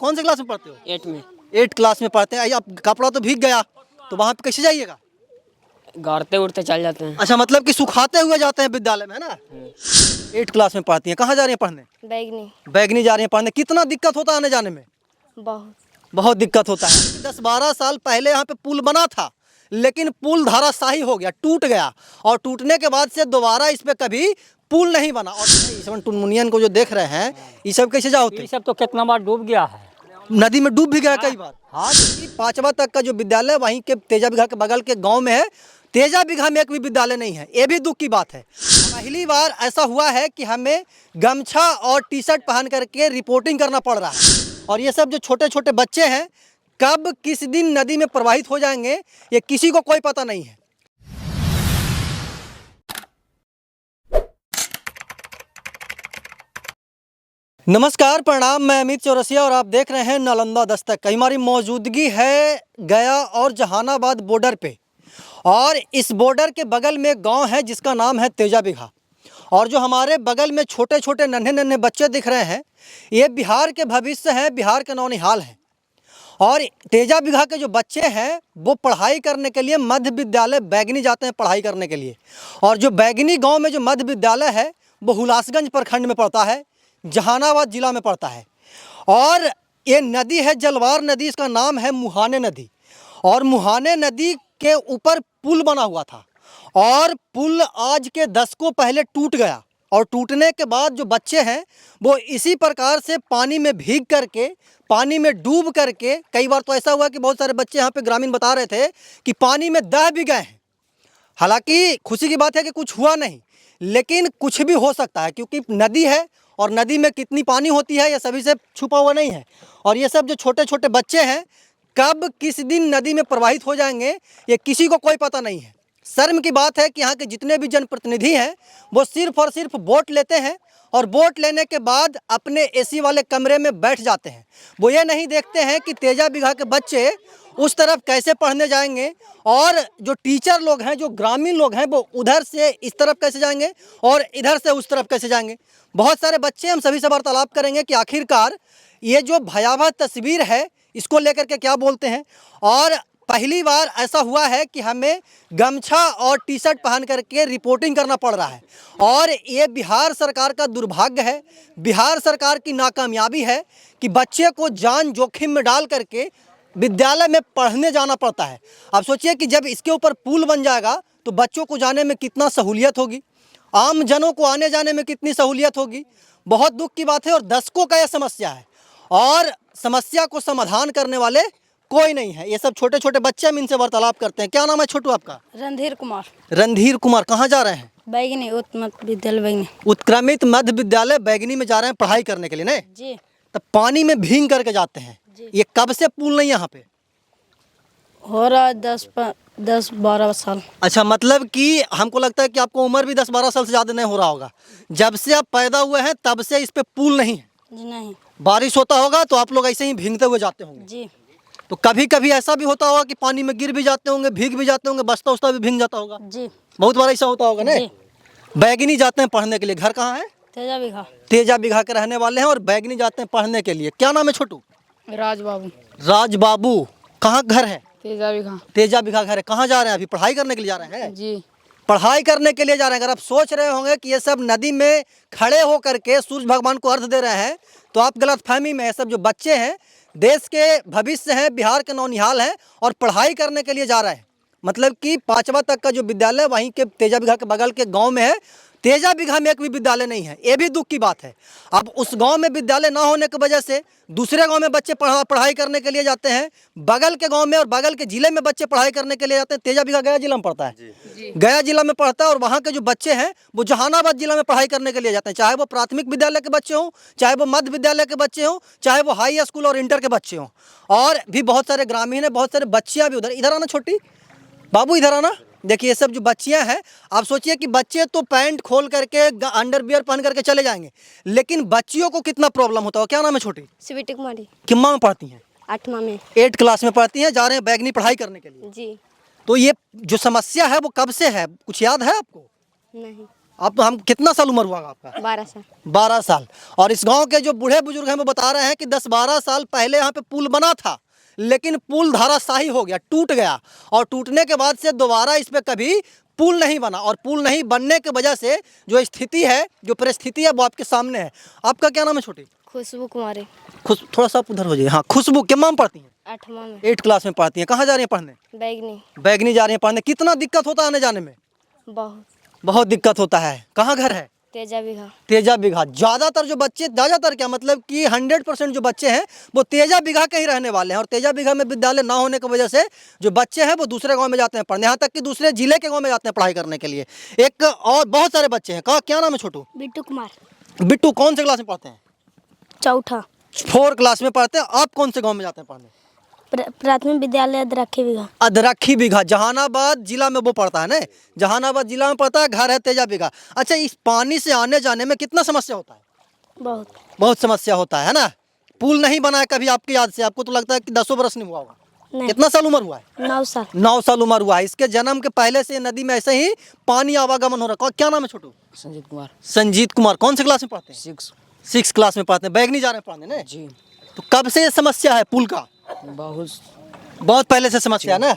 कौन से क्लास में पढ़ते हो? 8 में। 8 क्लास में पढ़ते हैं। अब कपड़ा तो भीग गया, तो वहाँ पे कैसे जाइएगा? गाड़ते उड़ते चल जाते हैं। अच्छा, मतलब कि सुखाते हुए जाते हैं विद्यालय में, है ना? 8 क्लास में पढ़ती हैं। कहाँ जा रही हैं पढ़ने? बैगनी। बैगनी जा रही हैं पढ़ने। कितना दिक्कत होता है आने जाने में? बहुत दिक्कत होता है। 10-12 साल पहले यहाँ पे पुल बना था, लेकिन पुल धराशायी हो गया, टूट गया, और टूटने के बाद से दोबारा इस पे कभी पुल नहीं बना। और इसमें टुनमुनियन को जो देख रहे हैं, ये सब कैसे जाओ? ये सब तो कितना बार डूब गया है, नदी में डूब भी गया कई बार। हाँ, 5वां तक का जो विद्यालय वहीं के तेजा बिघा के बगल के गांव में है। तेजा बिघा में एक भी विद्यालय नहीं है, ये भी दुख की बात है। पहली बार ऐसा हुआ है कि हमें गमछा और टी शर्ट पहन करके रिपोर्टिंग करना पड़ रहा है, और ये सब जो छोटे छोटे बच्चे हैं कब किस दिन नदी में प्रवाहित हो जाएंगे ये किसी को कोई पता नहीं है। नमस्कार, प्रणाम, मैं अमित चौरसिया और आप देख रहे हैं नालंदा दस्तक। हमारी मौजूदगी है गया और जहानाबाद बॉर्डर पे, और इस बॉर्डर के बगल में एक गांव है जिसका नाम है तेजा बिघा। और जो हमारे बगल में छोटे छोटे नन्हे नन्हे बच्चे दिख रहे हैं, ये बिहार के भविष्य हैं, बिहार के नौनिहाल हैं। और तेजा बिघा के जो बच्चे हैं वो पढ़ाई करने के लिए मध्य विद्यालय बैगनी जाते हैं पढ़ाई करने के लिए। और जो बैगनी गांव में जो मध्य विद्यालय है वो हुलासगंज प्रखंड में पड़ता है, जहानाबाद जिला में पड़ता है। और ये नदी है जलवार नदी, इसका नाम है मुहाने नदी। और मुहाने नदी के ऊपर पुल बना हुआ था, और पुल आज के दशकों पहले टूट गया। और टूटने के बाद जो बच्चे हैं वो इसी प्रकार से पानी में भीग करके, पानी में डूब करके, कई बार तो ऐसा हुआ कि बहुत सारे बच्चे यहाँ पे ग्रामीण बता रहे थे कि पानी में दह भी गए हैं। हालांकि खुशी की बात है कि कुछ हुआ नहीं, लेकिन कुछ भी हो सकता है, क्योंकि नदी है और नदी में कितनी पानी होती है ये सभी से छुपा हुआ नहीं है। और ये सब जो छोटे छोटे बच्चे हैं कब किस दिन नदी में प्रवाहित हो जाएंगे ये किसी को कोई पता नहीं है। शर्म की बात है कि यहाँ के जितने भी जनप्रतिनिधि हैं वो सिर्फ और सिर्फ वोट लेते हैं, और वोट लेने के बाद अपने एसी वाले कमरे में बैठ जाते हैं। वो ये नहीं देखते हैं कि तेजा बिघा के बच्चे उस तरफ कैसे पढ़ने जाएंगे, और जो टीचर लोग हैं, जो ग्रामीण लोग हैं, वो उधर से इस तरफ कैसे जाएंगे और इधर से उस तरफ कैसे जाएंगे। बहुत सारे बच्चे, हम सभी से वार्तालाप करेंगे कि आखिरकार ये जो भयावह तस्वीर है इसको लेकर के क्या बोलते हैं। और पहली बार ऐसा हुआ है कि हमें गमछा और टी शर्ट पहन करके रिपोर्टिंग करना पड़ रहा है, और ये बिहार सरकार का दुर्भाग्य है, बिहार सरकार की नाकामयाबी है कि बच्चे को जान जोखिम में डाल करके विद्यालय में पढ़ने जाना पड़ता है। अब सोचिए कि जब इसके ऊपर पुल बन जाएगा तो बच्चों को जाने में कितना सहूलियत होगी, आम जनों को आने जाने में कितनी सहूलियत होगी। बहुत दुख की बात है, और दशकों का यह समस्या है, और समस्या को समाधान करने वाले कोई नहीं है। ये सब छोटे छोटे बच्चे, हम इनसे वार्तालाप करते हैं। क्या नाम है छोटू आपका? रणधीर कुमार। रणधीर कुमार, कहाँ जा रहे हैं? बैगनी उत्क्रमित विद्यालय बैगनी। उत्क्रमित मध्य विद्यालय बैगनी में जा रहे हैं पढ़ाई करने के लिए, नहीं? जी। तब पानी में भीग करके जाते हैं। ये कब से पुल नहीं यहाँ पे? हो रहा है 10-12 साल। अच्छा, मतलब कि हमको लगता है कि आपको उम्र भी 10-12 साल से ज़्यादा नहीं हो रहा होगा। जब से आप पैदा हुए हैं तब से इस पे पुल नहीं है। जी नहीं। बारिश होता होगा तो आप लोग ऐसे ही भीगते हुए जाते होंगे। जी। तो कभी कभी ऐसा भी होता होगा कि पानी में गिर भी जाते होंगे, भीग भी जाते होंगे, बस्ता उस्ता भी भीग जाता होगा। जी। बहुत बार ऐसा होता होगा ना। जी। बैगनी जाते हैं पढ़ने के लिए। घर कहाँ है? तेजा बिघा। तेजा बिघा के रहने वाले हैं और बैगनी जाते हैं पढ़ने के लिए। क्या नाम है छोटू? राज बाबू। राज बाबू, कहाँ घर है? तेजा बिघा। तेजा बिघा घर है। कहाँ जा रहे हैं? अभी पढ़ाई करने के लिए जा रहे हैं? जी। पढ़ाई करने के लिए जा रहे हैं। अगर आप सोच रहे होंगे कि ये सब नदी में खड़े होकर के सूर्य भगवान को अर्घ दे रहे हैं तो आप गलतफहमी में हैं। सब जो बच्चे हैं देश के भविष्य हैं, बिहार के नौनिहाल हैं, और पढ़ाई करने के लिए जा रहे हैं। मतलब कि 5वां तक का जो विद्यालय वहीं के तेजा बिघा के बगल के गांव में है। तेजा बिघा में एक भी विद्यालय नहीं है, ये भी दुख की बात है। अब उस गांव में विद्यालय ना होने की वजह से दूसरे गांव में बच्चे पढ़ाई करने के लिए जाते हैं, बगल के गांव में और बगल के जिले में बच्चे पढ़ाई करने के लिए जाते हैं। तेजा बिघा गया जिला में पड़ता है। गया जिला में पढ़ता है, और वहाँ के जो बच्चे हैं वो जहानाबाद जिला में पढ़ाई करने के लिए जाते हैं, चाहे वो प्राथमिक विद्यालय के बच्चे हों, चाहे वो मध्य विद्यालय के बच्चे हों, चाहे वो हाई स्कूल और इंटर के बच्चे हों। और भी बहुत सारे ग्रामीण हैं, बहुत सारे बच्चियाँ भी उधर। इधर आना छोटी बाबू, इधर आना। देखिए ये सब जो बच्चियां हैं, आप सोचिए कि बच्चे तो पैंट खोल करके अंडरवियर पहन करके चले जाएंगे, लेकिन बच्चियों को कितना प्रॉब्लम होता है। क्या नाम है छोटी? स्वीटी कुमारी। किम्मा में पढ़ती हैं? 8वां में। 8 क्लास में पढ़ती हैं, जा रहे हैं बैगनी पढ़ाई करने के लिए। जी। तो ये जो समस्या है वो कब से है, कुछ याद है आपको? नहीं। आप हम कितना साल उम्र हुआ आपका? 12 साल। 12 साल। और इस गांव के जो बूढ़े बुजुर्ग हैं वो बता रहे हैं कि 10-12 साल पहले यहाँ पे पुल बना था, लेकिन पुल धाराशाही हो गया, टूट गया, और टूटने के बाद से दोबारा इस पे कभी पुल नहीं बना। और पुल नहीं बनने की वजह से जो स्थिति है, जो परिस्थिति है, वो आपके सामने है। आपका क्या नाम है छोटी? खुशबू कुमारी। थोड़ा सा आप उधर हो जाइए। हाँ, खुशबू कितना में पढ़ती हैं? 8वां में। 8 क्लास में पढ़ती हैं। कहाँ जा रही हैं पढ़ने? बैगनी। बैगनी जा रही हैं पढ़ने। कितना दिक्कत होता है आने जाने में? बहुत। बहुत दिक्कत होता है। कहाँ घर है? तेजा बिघा। तेजा बिघा। ज़्यादातर जो बच्चे, ज़्यादातर क्या मतलब कि 100% जो बच्चे हैं वो तेजा बिघा के ही रहने वाले हैं। और तेजा बिघा में विद्यालय ना होने की वजह से जो बच्चे हैं वो दूसरे गांव में जाते हैं पढ़ने, यहाँ तक कि दूसरे जिले के गांव में जाते हैं पढ़ाई करने के लिए। एक और बहुत सारे बच्चे हैं। कहाँ, क्या नाम है छोटू? बिट्टू कुमार। बिट्टू कौन से क्लास में पढ़ते हैं? 4ठा। 4 क्लास में पढ़ते हैं। आप कौन से गाँव में जाते हैं पढ़ने? प्राथमिक विद्यालय अदरखी बिघा। अदरखी बिघा, जहानाबाद जिला में वो पड़ता है ना, जहानाबाद जिला में पड़ता है। घर है तेजा बिघा। अच्छा, इस पानी से आने जाने में कितना समस्या होता है? बहुत। बहुत समस्या होता है ना। पुल नहीं बना है कभी आपकी याद से? आपको तो लगता है कि 10 बरस नहीं हुआ होगा। नहीं। कितना साल उम्र हुआ है? 9 साल। 9 साल उम्र हुआ है। इसके जन्म के पहले से नदी में ऐसे ही पानी आवागमन हो रहा है। क्या नाम है छोटू? संजीत कुमार। संजीत कुमार। कौन से क्लास में पढ़ते हैं? 6 क्लास में पढ़ते हैं। बैगनी जा रहे हैं पढ़ने ना जी। तो कब से ये समस्या है पुल का? बहुत पहले से समस्या है ना।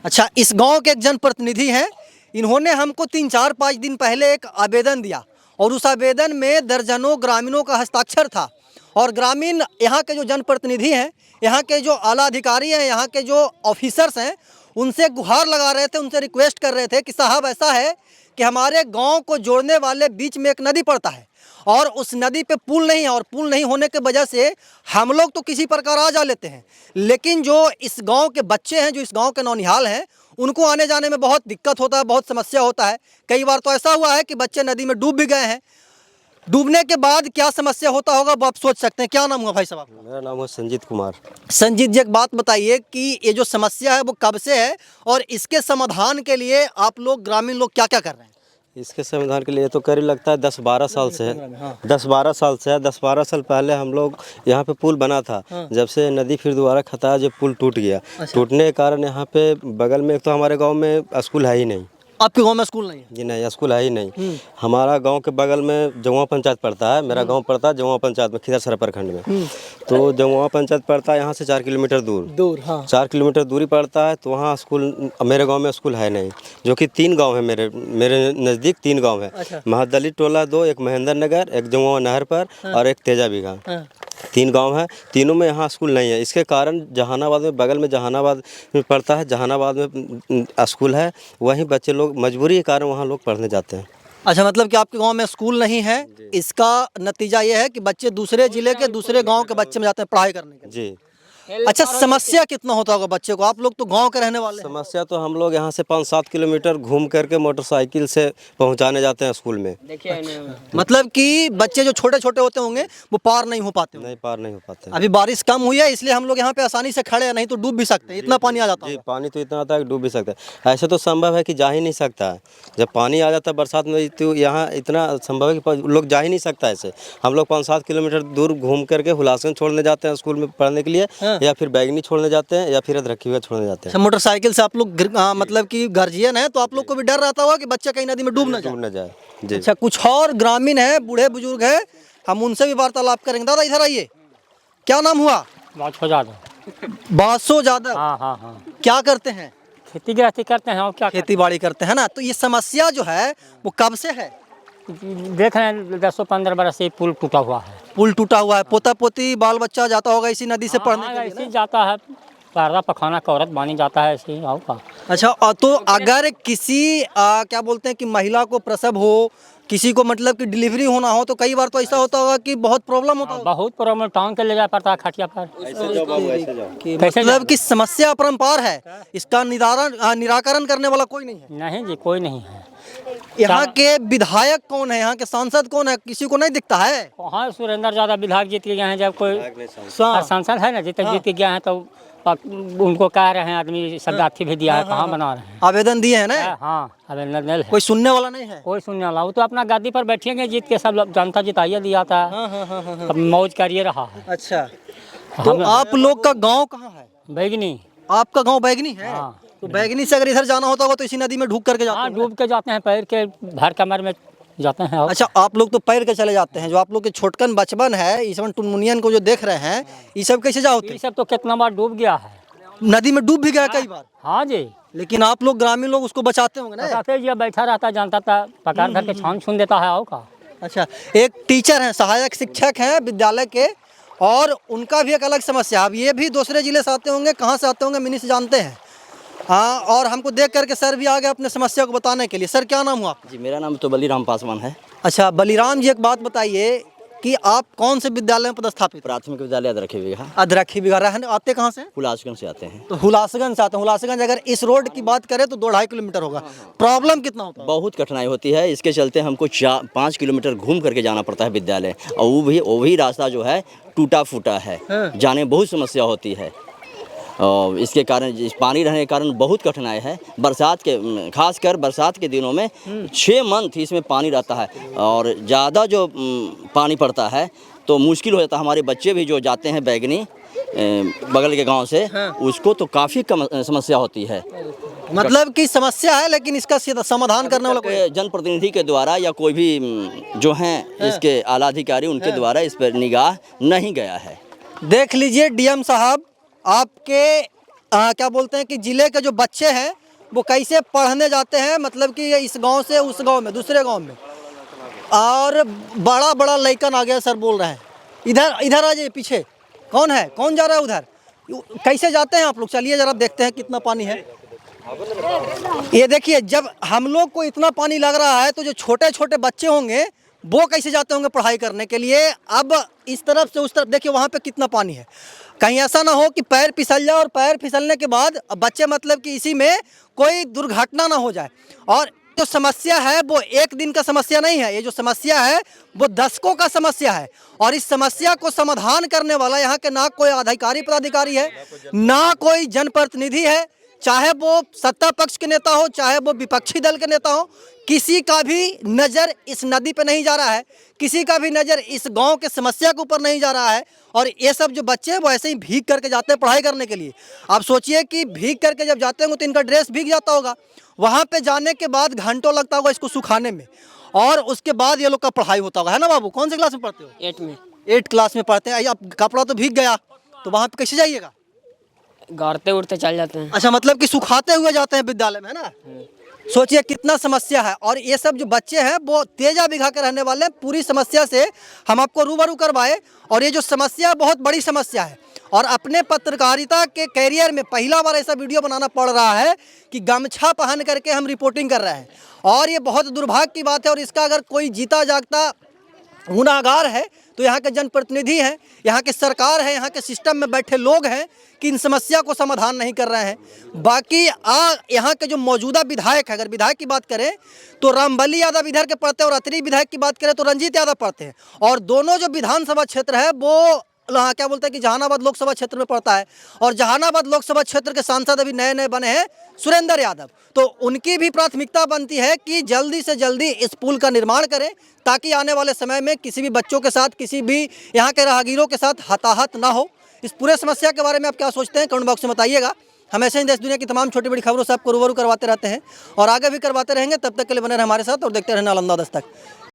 अच्छा, इस गांव के एक जनप्रतिनिधि हैं, इन्होंने हमको 3-4-5 दिन पहले एक आवेदन दिया, और उस आवेदन में दर्जनों ग्रामीणों का हस्ताक्षर था। और ग्रामीण यहाँ के जो जनप्रतिनिधि हैं, यहाँ के जो आला अधिकारी हैं, यहाँ के जो ऑफिसर्स हैं, उनसे गुहार लगा रहे थे, उनसे रिक्वेस्ट कर रहे थे कि साहब ऐसा है कि हमारे गांव को जोड़ने वाले बीच में एक नदी पड़ता है, और उस नदी पे पुल नहीं है, और पुल नहीं होने की वजह से हम लोग तो किसी प्रकार आ जा लेते हैं, लेकिन जो इस गांव के बच्चे हैं, जो इस गांव के नौनिहाल हैं, उनको आने जाने में बहुत दिक्कत होता है, बहुत समस्या होता है। कई बार तो ऐसा हुआ है कि बच्चे नदी में डूब भी गए हैं। डूबने के बाद क्या समस्या होता होगा वो आप सोच सकते हैं। क्या नाम हुआ भाई साहब आपका? मेरा नाम है संजीत कुमार। संजीत जी, एक बात बताइए कि ये जो समस्या है वो कब से है, और इसके समाधान के लिए आप लोग ग्रामीण लोग क्या क्या कर रहे हैं? इसके समाधान के लिए तो करीब लगता है 10-12 साल से है। 10-12 साल से है। 10-12 साल पहले हम लोग यहाँ पे पुल बना था। जब से नदी फिर दोबारा खता, जब पुल टूट गया, टूटने के कारण यहाँ पे बगल में एक तो हमारे गांव में स्कूल है ही नहीं। आपके गांव में स्कूल नहीं है? जी नहीं, स्कूल है ही नहीं। हमारा गांव के बगल में जमुआ पंचायत पड़ता है। मेरा गांव पड़ता है जमुआ पंचायत में, खिदरसरा प्रखंड में। तो जमुआ पंचायत पड़ता है यहाँ से 4 किलोमीटर दूर। हाँ। 4 किलोमीटर दूरी पड़ता है। तो वहाँ स्कूल, मेरे गांव में स्कूल है नहीं, जो कि 3 गांव है मेरे नज़दीक 3 गांव है। अच्छा। महादलित टोला 2, एक महेंद्र नगर, एक जमुआ नहर पर, और एक तेजा बिघा। 3 गांव हैं। तीनों में यहाँ स्कूल नहीं है। इसके कारण जहानाबाद में, बगल में जहानाबाद में पड़ता है, जहानाबाद में स्कूल है। वहीं बच्चे लोग मजबूरी के कारण वहाँ लोग पढ़ने जाते हैं। अच्छा, मतलब कि आपके गांव में स्कूल नहीं है, इसका नतीजा ये है कि बच्चे दूसरे जिले के, दूसरे गांव के बच्चे में जाते हैं पढ़ाई करने के लिए। जी। अच्छा, समस्या कितना होता होगा बच्चे को? आप लोग तो गांव के रहने वाले हैं। समस्या तो हम लोग यहाँ से 5-7 किलोमीटर घूम करके मोटरसाइकिल से पहुँचाने जाते हैं स्कूल में। मतलब कि बच्चे जो छोटे छोटे होते होंगे वो पार नहीं हो पाते होंगे। नहीं, पार नहीं हो पाते। अभी बारिश कम हुई है इसलिए हम लोग यहाँ पे आसानी से खड़े हैं, नहीं तो डूब भी सकते हैं, इतना पानी आ जाता जी, है। पानी तो इतना आता है कि डूब भी सकता है। ऐसे तो संभव है कि जा ही नहीं सकता है। जब पानी आ जाता है बरसात में, तो यहाँ इतना संभव है कि लोग जा ही नहीं सकता। ऐसे हम लोग 5-7 किलोमीटर दूर घूम करके हुलासन छोड़ने जाते हैं स्कूल में पढ़ने के लिए, या फिर बैगनी छोड़ने जाते हैं, या फिर अदरखी हुआ छोड़ने जाते हैं। मोटरसाइकिल से आप लोग मतलब कि गार्जियन है तो आप लोग को भी डर रहता होगा कि बच्चा कहीं नदी में डूब ना जाए। जी। अच्छा, कुछ और ग्रामीण है, बूढ़े बुजुर्ग है, हम उनसे भी वार्तालाप करेंगे। दादा इधर आइए। क्या नाम हुआ? बासो यादव। हाँ। क्या करते हैं? खेती गृहस्थी करते हैं और क्या खेती बाड़ी करते हैं ना। तो ये समस्या जो है वो कब से है? देख रहे हैं 10-15 बरस से पुल टूटा हुआ है। पुल टूटा हुआ है, पोता पोती बाल बच्चा जाता होगा इसी नदी से पढ़ने के लिए ऐसे जाता है, पर्दा पखाना का औरत बानी जाता है ऐसे ही। और का अच्छा, तो अगर किसी क्या बोलते हैं कि महिला को प्रसव हो, किसी को मतलब कि डिलीवरी होना हो, तो कई बार तो ऐसा होता होगा कि बहुत प्रॉब्लम होता होगा। बहुत प्रॉब्लम, टांग के ले जाना पड़ता है खटिया पर। कि मतलब कि समस्या अपरंपार है, इसका निराकरण करने वाला कोई नहीं है। नहीं जी, कोई नहीं है। यहाँ के विधायक कौन है, यहाँ के सांसद कौन है, किसी को नहीं दिखता है। वहाँ सुरेंद्र ज्यादा विधायक जीत के गए हैं। जब कोई सांसद है ना जीत के गया है तो उनको कह रहे हैं आदमी शब्दार्थी भी दिया है, कहाँ बना रहे हैं, आवेदन दिए हैं ना। हाँ, आवेदन है। कोई सुनने वाला नहीं है। कोई सुनने वाला, वो तो अपना गादी पर बैठेंगे जीत के, सब जनता जिताइए दिया था। अब मौज करिए रहा है। अच्छा, तो आप लोग का गाँव कहाँ है? बैगनी। आपका गाँव बैगनी है? तो बैगनी से अगर इधर जाना होता होगा तो इसी नदी में डूब करके जाते हैं? हाँ, डूब के जाते हैं, पैर के भर कमर में जाते हैं। और अच्छा, आप लोग तो पैर के चले जाते हैं, जो आप लोग के छोटकन बचपन है इस समय टुनमुनियन को जो देख रहे हैं, ये सब कैसे जाओते? ये सब तो कितना बार डूब गया है। नदी में डूब भी गया कई बार, हाँ जी, लेकिन आप लोग ग्रामीण लोग उसको बचाते होंगे ना? बताते जी बैठा रहता, जानता था पकार धर के छान छून देता है। और का अच्छा, एक टीचर हैं, सहायक शिक्षक हैं विद्यालय के, और उनका भी एक अलग समस्या। अब ये भी दूसरे जिले से आते होंगे, कहाँ से आते होंगे मिनी से जानते हैं। हाँ, और हमको देख करके सर भी आ गए अपने समस्या को बताने के लिए। सर क्या नाम हुआ? जी, मेरा नाम तो बलीराम पासवान है। अच्छा बलीराम जी, एक बात बताइए कि आप कौन से विद्यालय में पदस्थापित? प्राथमिक विद्यालय अदरखे बिघा, अदरखी बिघा। रहने आते कहाँ से? हुलासगंज से आते हैं। तो हुलासगंज से आते हैं। हुलासगंज अगर इस रोड की बात करें तो 2-2.5 किलोमीटर होगा। प्रॉब्लम कितना होता है? बहुत कठिनाई होती है, इसके चलते हमको 5 किलोमीटर घूम करके जाना पड़ता है विद्यालय, और वो भी रास्ता जो है टूटा फूटा है। जाने में बहुत समस्या होती है, और इसके कारण पानी रहने के कारण बहुत कठिनाई है। बरसात के, खासकर बरसात के दिनों में 6 मंथ इसमें पानी रहता है, और ज़्यादा जो पानी पड़ता है तो मुश्किल हो जाता है। हमारे बच्चे भी जो जाते हैं बैगनी बगल के गांव से, उसको तो काफ़ी कम समस्या होती है। मतलब कि समस्या है, लेकिन इसका समाधान करने वाला कोई? जनप्रतिनिधि के द्वारा या कोई भी जो हैं इसके आला अधिकारी, उनके द्वारा इस पर निगाह नहीं गया है। देख लीजिए डीएम साहब, आपके क्या बोलते हैं कि जिले के जो बच्चे हैं वो कैसे पढ़ने जाते हैं, मतलब कि इस गांव से उस गांव में, दूसरे गांव में, और बड़ा बड़ा लइकन आ गया सर बोल रहे हैं। इधर इधर आ जाइए, पीछे कौन है, कौन जा रहा है उधर? कैसे जाते हैं आप लोग? चलिए जरा देखते हैं कितना पानी है। ये देखिए, जब हम लोग को इतना पानी लग रहा है तो जो छोटे छोटे बच्चे होंगे वो कैसे जाते होंगे पढ़ाई करने के लिए? अब इस तरफ से उस तरफ देखिए, वहाँ पे कितना पानी है। कहीं ऐसा ना हो कि पैर फिसल जाए, और पैर फिसलने के बाद बच्चे, मतलब कि इसी में कोई दुर्घटना ना हो जाए। और जो समस्या है वो एक दिन का समस्या नहीं है, ये जो समस्या है वो दशकों का समस्या है। और इस समस्या को समाधान करने वाला यहाँ के ना कोई अधिकारी पदाधिकारी है, ना कोई जनप्रतिनिधि है, चाहे वो सत्ता पक्ष के नेता हो, चाहे वो विपक्षी दल के नेता हो। किसी का भी नज़र इस नदी पे नहीं जा रहा है, किसी का भी नज़र इस गांव के समस्या के ऊपर नहीं जा रहा है। और ये सब जो बच्चे हैं वो ऐसे ही भीग करके जाते हैं पढ़ाई करने के लिए। आप सोचिए कि भीग करके जब जाते होंगे तो इनका ड्रेस भीग जाता होगा, वहाँ पे जाने के बाद घंटों लगता होगा इसको सुखाने में, और उसके बाद ये लोग का पढ़ाई होता होगा, है ना बाबू? कौन सी क्लास में पढ़ते हो? 8 में। 8 क्लास में पढ़ते हैं। अब कपड़ा तो भीग गया, तो वहाँ पे कैसे जाइएगा? गाड़ते उड़ते चल जाते हैं। अच्छा, मतलब कि सुखाते हुए जाते हैं विद्यालय में, है ना? सोचिए कितना समस्या है। और ये सब जो बच्चे हैं वो तेजा बिघा के रहने वाले हैं। पूरी समस्या से हम आपको रूबरू करवाए, और ये जो समस्या बहुत बड़ी समस्या है। और अपने पत्रकारिता के कैरियर में पहला बार ऐसा वीडियो बनाना पड़ रहा है कि गमछा पहन करके हम रिपोर्टिंग कर रहे हैं, और ये बहुत दुर्भाग्य की बात है। और इसका अगर कोई जीता जागता गुनाहगार है तो यहाँ के जनप्रतिनिधि हैं, यहाँ के सरकार है, यहाँ के सिस्टम में बैठे लोग हैं कि इन समस्या को समाधान नहीं कर रहे हैं। बाकी यहाँ के जो मौजूदा विधायक है, अगर विधायक की बात करें तो रामबली यादव इधर के पढ़ते हैं, और अतरी विधायक की बात करें तो रंजीत यादव पढ़ते हैं। और दोनों जो विधानसभा क्षेत्र है वो क्या बोलते हैं कि जहानाबाद लोकसभा क्षेत्र में पड़ता है। और जहानाबाद लोकसभा क्षेत्र के सांसद अभी नए नए बने हैं सुरेंद्र यादव, तो उनकी भी प्राथमिकता बनती है कि जल्दी से जल्दी इस पुल का निर्माण करें, ताकि आने वाले समय में किसी भी बच्चों के साथ, किसी भी यहाँ के राहगीरों के साथ हताहत ना हो। इस पूरे समस्या के बारे में आप क्या सोचते हैं, कमेंट बॉक्स में बताइएगा। हम ऐसे ही देश दुनिया की तमाम छोटी बड़ी खबरों से आपको रूबरू करवाते रहते हैं, और आगे भी करवाते रहेंगे। तब तक के लिए बने रहे हमारे साथ और देखते रहें नालंदा दस्तक।